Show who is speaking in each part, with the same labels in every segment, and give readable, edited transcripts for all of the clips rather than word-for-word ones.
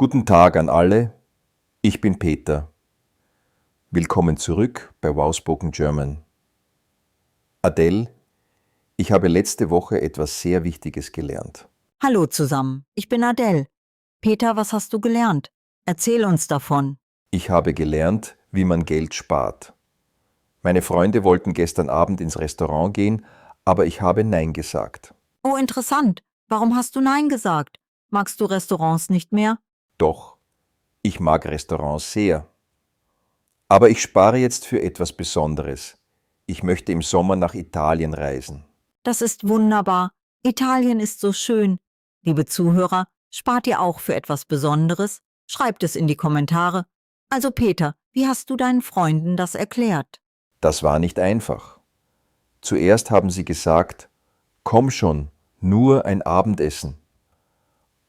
Speaker 1: Guten Tag an alle, ich bin Peter. Willkommen zurück bei Wow Spoken German. Adele, ich habe letzte Woche etwas sehr Wichtiges gelernt.
Speaker 2: Hallo zusammen, ich bin Adele. Peter, was hast du gelernt? Erzähl uns davon.
Speaker 1: Ich habe gelernt, wie man Geld spart. Meine Freunde wollten gestern Abend ins Restaurant gehen, aber ich habe Nein gesagt.
Speaker 2: Oh, interessant. Warum hast du Nein gesagt? Magst du Restaurants nicht mehr?
Speaker 1: Doch, ich mag Restaurants sehr. Aber ich spare jetzt für etwas Besonderes. Ich möchte im Sommer nach Italien reisen.
Speaker 2: Das ist wunderbar. Italien ist so schön. Liebe Zuhörer, spart ihr auch für etwas Besonderes? Schreibt es in die Kommentare. Also Peter, wie hast du deinen Freunden das erklärt?
Speaker 1: Das war nicht einfach. Zuerst haben sie gesagt, komm schon, nur ein Abendessen.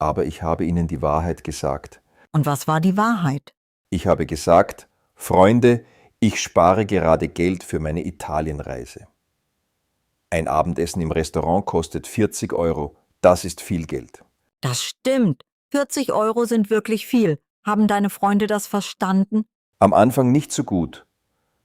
Speaker 1: Aber ich habe ihnen die Wahrheit gesagt.
Speaker 2: Und was war die Wahrheit?
Speaker 1: Ich habe gesagt, Freunde, ich spare gerade Geld für meine Italienreise. Ein Abendessen im Restaurant kostet 40 Euro. Das ist viel Geld.
Speaker 2: Das stimmt. 40 Euro sind wirklich viel. Haben deine Freunde das verstanden?
Speaker 1: Am Anfang nicht so gut.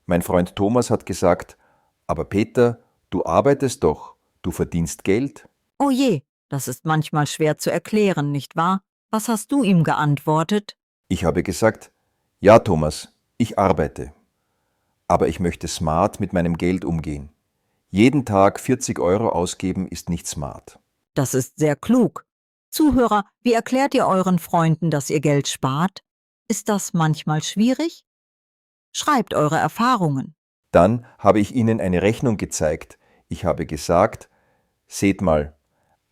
Speaker 1: Mein Freund Thomas hat gesagt, aber Peter, du arbeitest doch, du verdienst Geld.
Speaker 2: Oh je, das ist manchmal schwer zu erklären, nicht wahr? Was hast du ihm geantwortet?
Speaker 1: Ich habe gesagt, ja Thomas, ich arbeite. Aber ich möchte smart mit meinem Geld umgehen. Jeden Tag 40 Euro ausgeben ist nicht smart.
Speaker 2: Das ist sehr klug. Zuhörer, wie erklärt ihr euren Freunden, dass ihr Geld spart? Ist das manchmal schwierig? Schreibt eure Erfahrungen.
Speaker 1: Dann habe ich ihnen eine Rechnung gezeigt. Ich habe gesagt, seht mal,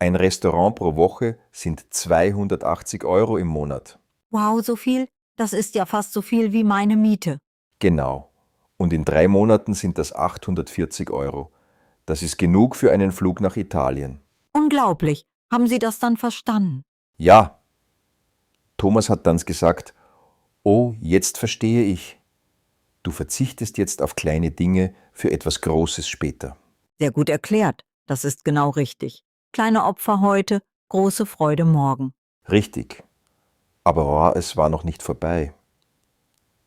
Speaker 1: ein Restaurant pro Woche sind 280 Euro im Monat.
Speaker 2: Wow, so viel? Das ist ja fast so viel wie meine Miete.
Speaker 1: Genau. Und in 3 Monaten sind das 840 Euro. Das ist genug für einen Flug nach Italien.
Speaker 2: Unglaublich. Haben Sie das dann verstanden?
Speaker 1: Ja. Thomas hat dann gesagt, oh, jetzt verstehe ich. Du verzichtest jetzt auf kleine Dinge für etwas Großes später.
Speaker 2: Sehr gut erklärt. Das ist genau richtig. Kleine Opfer heute, große Freude morgen.
Speaker 1: Richtig. Aber es war noch nicht vorbei.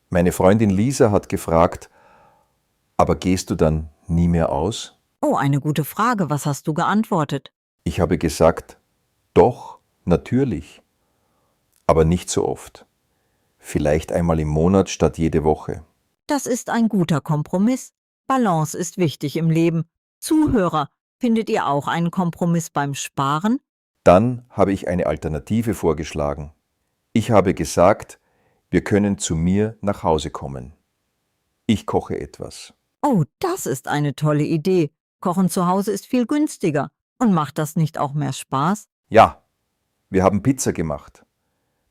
Speaker 1: Meine Freundin Lisa hat gefragt, aber gehst du dann nie mehr aus?
Speaker 2: Oh, eine gute Frage. Was hast du geantwortet?
Speaker 1: Ich habe gesagt, doch, natürlich, aber nicht so oft. Vielleicht einmal im Monat statt jede Woche.
Speaker 2: Das ist ein guter Kompromiss. Balance ist wichtig im Leben. Zuhörer, findet ihr auch einen Kompromiss beim Sparen?
Speaker 1: Dann habe ich eine Alternative vorgeschlagen. Ich habe gesagt, wir können zu mir nach Hause kommen. Ich koche etwas.
Speaker 2: Oh, das ist eine tolle Idee. Kochen zu Hause ist viel günstiger. Und macht das nicht auch mehr Spaß?
Speaker 1: Ja, wir haben Pizza gemacht.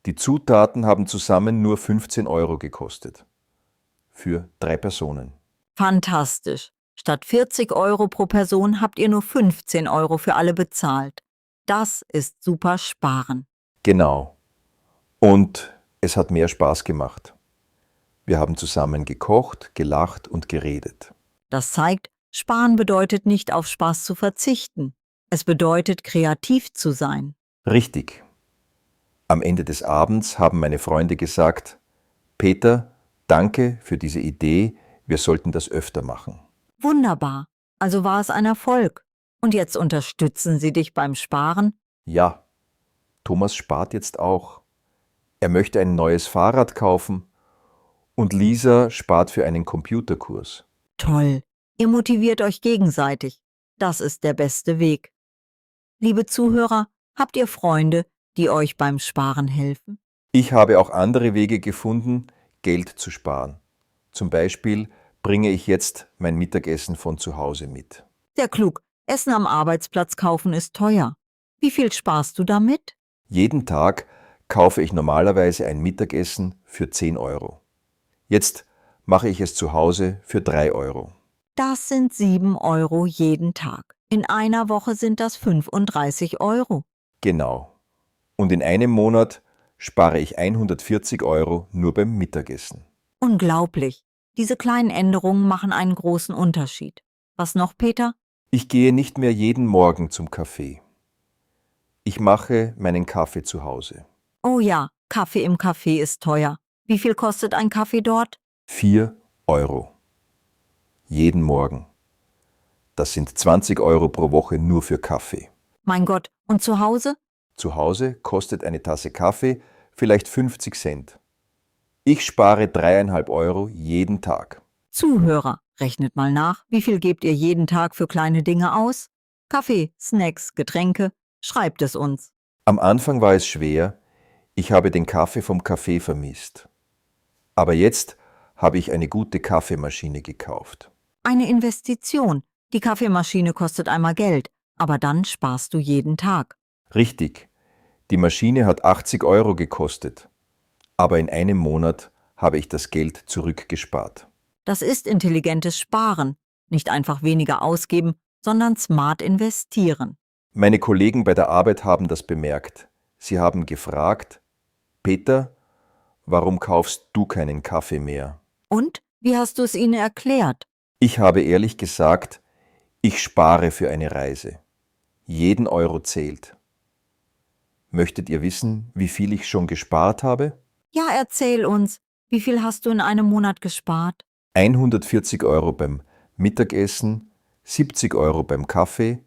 Speaker 1: Die Zutaten haben zusammen nur 15 Euro gekostet. Für 3 Personen.
Speaker 2: Fantastisch. Statt 40 Euro pro Person habt ihr nur 15 Euro für alle bezahlt. Das ist super Sparen.
Speaker 1: Genau. Und es hat mehr Spaß gemacht. Wir haben zusammen gekocht, gelacht und geredet.
Speaker 2: Das zeigt, Sparen bedeutet nicht auf Spaß zu verzichten. Es bedeutet, kreativ zu sein.
Speaker 1: Richtig. Am Ende des Abends haben meine Freunde gesagt, Peter, danke für diese Idee, wir sollten das öfter machen.
Speaker 2: Wunderbar. Also war es ein Erfolg. Und jetzt unterstützen sie dich beim Sparen?
Speaker 1: Ja, Thomas spart jetzt auch. Er möchte ein neues Fahrrad kaufen und Lisa spart für einen Computerkurs.
Speaker 2: Toll. Ihr motiviert euch gegenseitig. Das ist der beste Weg. Liebe Zuhörer, habt ihr Freunde, die euch beim Sparen helfen?
Speaker 1: Ich habe auch andere Wege gefunden, Geld zu sparen. Zum Beispiel bringe ich jetzt mein Mittagessen von zu Hause mit.
Speaker 2: Sehr klug. Essen am Arbeitsplatz kaufen ist teuer. Wie viel sparst du damit?
Speaker 1: Jeden Tag kaufe ich normalerweise ein Mittagessen für 10 Euro. Jetzt mache ich es zu Hause für 3 Euro.
Speaker 2: Das sind 7 Euro jeden Tag. In einer Woche sind das 35 Euro.
Speaker 1: Genau. Und in einem Monat spare ich 140 Euro nur beim Mittagessen.
Speaker 2: Unglaublich. Diese kleinen Änderungen machen einen großen Unterschied. Was noch, Peter?
Speaker 1: Ich gehe nicht mehr jeden Morgen zum Kaffee. Ich mache meinen Kaffee zu Hause.
Speaker 2: Oh ja, Kaffee im Café ist teuer. Wie viel kostet ein Kaffee dort?
Speaker 1: 4 Euro. Jeden Morgen. Das sind 20 Euro pro Woche nur für Kaffee.
Speaker 2: Mein Gott, und zu Hause?
Speaker 1: Zu Hause kostet eine Tasse Kaffee vielleicht 50 Cent. Ich spare 3,5 Euro jeden Tag.
Speaker 2: Zuhörer, rechnet mal nach, wie viel gebt ihr jeden Tag für kleine Dinge aus? Kaffee, Snacks, Getränke? Schreibt es uns.
Speaker 1: Am Anfang war es schwer, ich habe den Kaffee vom Café vermisst. Aber jetzt habe ich eine gute Kaffeemaschine gekauft.
Speaker 2: Eine Investition. Die Kaffeemaschine kostet einmal Geld, aber dann sparst du jeden Tag.
Speaker 1: Richtig, die Maschine hat 80 Euro gekostet, aber in einem Monat habe ich das Geld zurückgespart.
Speaker 2: Das ist intelligentes Sparen. Nicht einfach weniger ausgeben, sondern smart investieren.
Speaker 1: Meine Kollegen bei der Arbeit haben das bemerkt. Sie haben gefragt, Peter, warum kaufst du keinen Kaffee mehr?
Speaker 2: Und? Wie hast du es ihnen erklärt?
Speaker 1: Ich habe ehrlich gesagt, ich spare für eine Reise. Jeden Euro zählt. Möchtet ihr wissen, wie viel ich schon gespart habe?
Speaker 2: Ja, erzähl uns. Wie viel hast du in einem Monat gespart?
Speaker 1: 140 Euro beim Mittagessen, 70 Euro beim Kaffee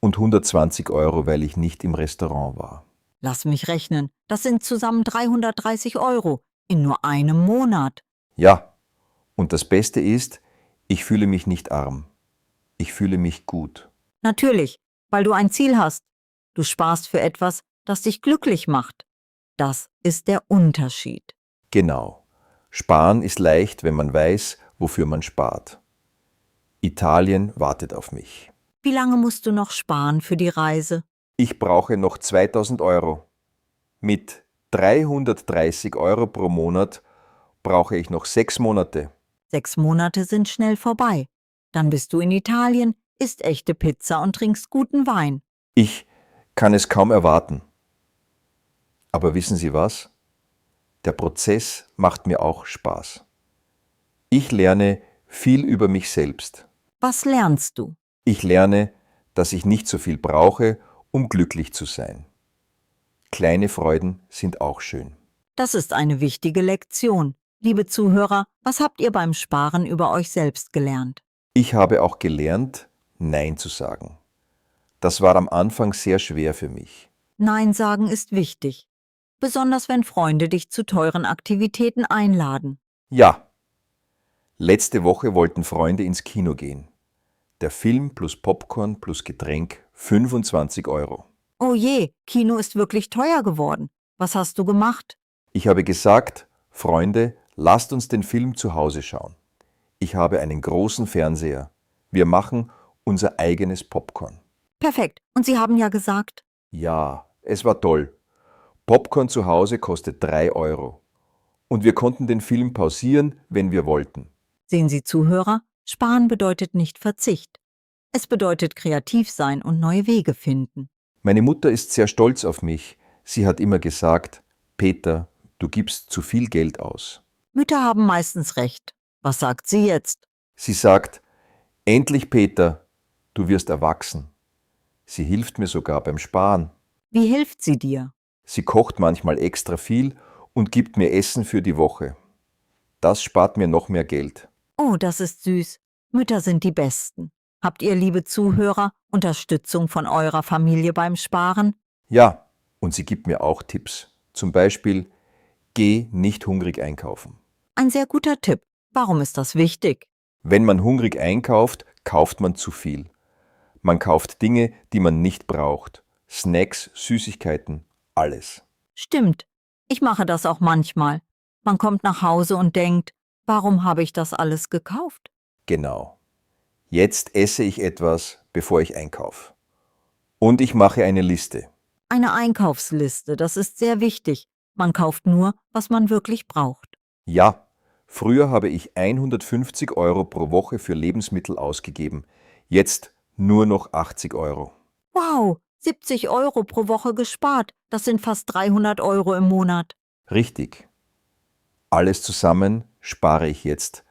Speaker 1: und 120 Euro, weil ich nicht im Restaurant war.
Speaker 2: Lass mich rechnen. Das sind zusammen 330 Euro in nur einem Monat.
Speaker 1: Ja, und das Beste ist, ich fühle mich nicht arm. Ich fühle mich gut.
Speaker 2: Natürlich, weil du ein Ziel hast. Du sparst für etwas, das dich glücklich macht. Das ist der Unterschied.
Speaker 1: Genau. Sparen ist leicht, wenn man weiß, wofür man spart. Italien wartet auf mich.
Speaker 2: Wie lange musst du noch sparen für die Reise?
Speaker 1: Ich brauche noch 2000 Euro. Mit 330 Euro pro Monat brauche ich noch 6 Monate.
Speaker 2: 6 Monate sind schnell vorbei. Dann bist du in Italien, isst echte Pizza und trinkst guten Wein.
Speaker 1: Ich kann es kaum erwarten. Aber wissen Sie was? Der Prozess macht mir auch Spaß. Ich lerne viel über mich selbst.
Speaker 2: Was lernst du?
Speaker 1: Ich lerne, dass ich nicht so viel brauche, um glücklich zu sein. Kleine Freuden sind auch schön.
Speaker 2: Das ist eine wichtige Lektion. Liebe Zuhörer, was habt ihr beim Sparen über euch selbst gelernt?
Speaker 1: Ich habe auch gelernt, Nein zu sagen. Das war am Anfang sehr schwer für mich.
Speaker 2: Nein sagen ist wichtig. Besonders wenn Freunde dich zu teuren Aktivitäten einladen.
Speaker 1: Ja, letzte Woche wollten Freunde ins Kino gehen. Der Film plus Popcorn plus Getränk 25 Euro.
Speaker 2: Oh je, Kino ist wirklich teuer geworden. Was hast du gemacht?
Speaker 1: Ich habe gesagt, Freunde, lasst uns den Film zu Hause schauen. Ich habe einen großen Fernseher. Wir machen unser eigenes Popcorn.
Speaker 2: Perfekt. Und sie haben ja gesagt,
Speaker 1: Ja, es war toll. Popcorn zu Hause kostet 3 Euro. Und wir konnten den Film pausieren, wenn wir wollten.
Speaker 2: sehen Sie Zuhörer, sparen bedeutet nicht Verzicht. Es bedeutet kreativ sein und neue Wege finden.
Speaker 1: Meine Mutter ist sehr stolz auf mich. Sie hat immer gesagt, Peter, du gibst zu viel Geld aus.
Speaker 2: Mütter haben meistens recht. Was sagt sie jetzt?
Speaker 1: Sie sagt, endlich Peter, du wirst erwachsen. Sie hilft mir sogar beim Sparen.
Speaker 2: Wie hilft sie dir?
Speaker 1: Sie kocht manchmal extra viel und gibt mir Essen für die Woche. Das spart mir noch mehr Geld.
Speaker 2: Oh, das ist süß. Mütter sind die Besten. Habt ihr, liebe Zuhörer, Unterstützung von eurer Familie beim Sparen?
Speaker 1: Ja, und sie gibt mir auch Tipps. Zum Beispiel, geh nicht hungrig einkaufen.
Speaker 2: Ein sehr guter Tipp. Warum ist das wichtig?
Speaker 1: Wenn man hungrig einkauft, kauft man zu viel. Man kauft Dinge, die man nicht braucht. Snacks, Süßigkeiten, alles.
Speaker 2: Stimmt. Ich mache das auch manchmal. Man kommt nach Hause und denkt, warum habe ich das alles gekauft?
Speaker 1: Genau. Jetzt esse ich etwas, bevor ich einkaufe. Und ich mache eine Liste.
Speaker 2: Eine Einkaufsliste, das ist sehr wichtig. Man kauft nur, was man wirklich braucht.
Speaker 1: Ja, früher habe ich 150 Euro pro Woche für Lebensmittel ausgegeben. Jetzt nur noch 80 Euro.
Speaker 2: Wow, 70 Euro pro Woche gespart. Das sind fast 300 Euro im Monat.
Speaker 1: Richtig. Alles zusammen spare ich jetzt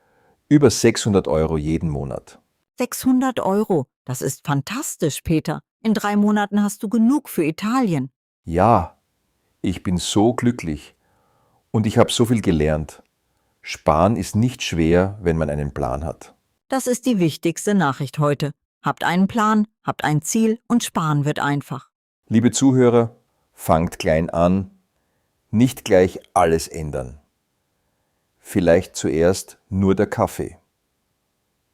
Speaker 1: über 600 Euro jeden Monat.
Speaker 2: 600 Euro, das ist fantastisch, Peter. In 3 Monaten hast du genug für Italien.
Speaker 1: Ja, Ich bin so glücklich und ich habe so viel gelernt. Sparen ist nicht schwer, wenn man einen Plan hat.
Speaker 2: Das ist die wichtigste Nachricht heute. Habt einen Plan, habt ein Ziel und sparen wird einfach.
Speaker 1: Liebe Zuhörer, fangt klein an, nicht gleich alles ändern. Vielleicht zuerst nur der Kaffee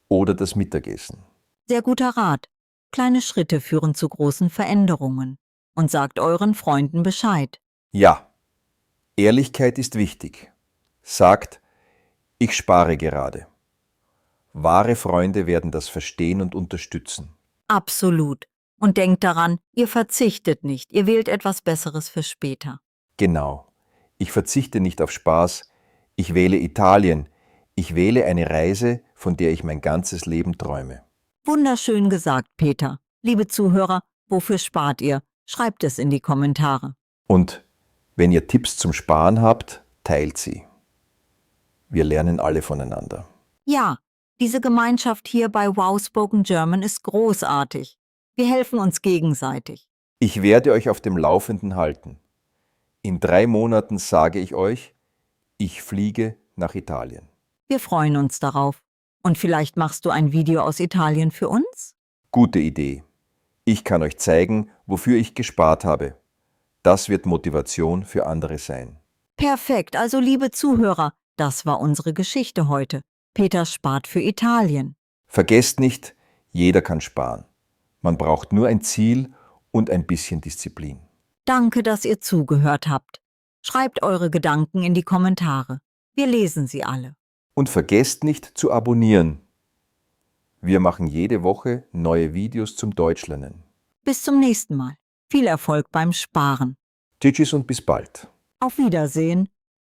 Speaker 1: oder das Mittagessen.
Speaker 2: Sehr guter Rat. Kleine Schritte führen zu großen Veränderungen. Und sagt euren Freunden Bescheid.
Speaker 1: Ja, Ehrlichkeit ist wichtig. Sagt, ich spare gerade. Wahre Freunde werden das verstehen und unterstützen.
Speaker 2: Absolut. Und denkt daran, ihr verzichtet nicht, ihr wählt etwas Besseres für später.
Speaker 1: Genau. Ich verzichte nicht auf Spaß. Ich wähle Italien. Ich wähle eine Reise, von der ich mein ganzes Leben träume.
Speaker 2: Wunderschön gesagt, Peter. Liebe Zuhörer, wofür spart ihr? Schreibt es in die Kommentare.
Speaker 1: Und wenn ihr Tipps zum Sparen habt, teilt sie. Wir lernen alle voneinander.
Speaker 2: Ja, diese Gemeinschaft hier bei Wow Spoken German ist großartig. Wir helfen uns gegenseitig.
Speaker 1: Ich werde euch auf dem Laufenden halten. In 3 Monaten sage ich euch, ich fliege nach Italien.
Speaker 2: Wir freuen uns darauf. Und vielleicht machst du ein Video aus Italien für uns?
Speaker 1: Gute Idee. Ich kann euch zeigen, wofür ich gespart habe. Das wird Motivation für andere sein.
Speaker 2: Perfekt, also liebe Zuhörer, das war unsere Geschichte heute. Peter spart für Italien.
Speaker 1: Vergesst nicht, jeder kann sparen. Man braucht nur ein Ziel und ein bisschen Disziplin.
Speaker 2: Danke, dass ihr zugehört habt. Schreibt eure Gedanken in die Kommentare. Wir lesen sie alle.
Speaker 1: Und vergesst nicht zu abonnieren. Wir machen jede Woche neue Videos zum Deutschlernen.
Speaker 2: Bis zum nächsten Mal. Viel Erfolg beim Sparen.
Speaker 1: Tschüss und bis bald.
Speaker 2: Auf Wiedersehen.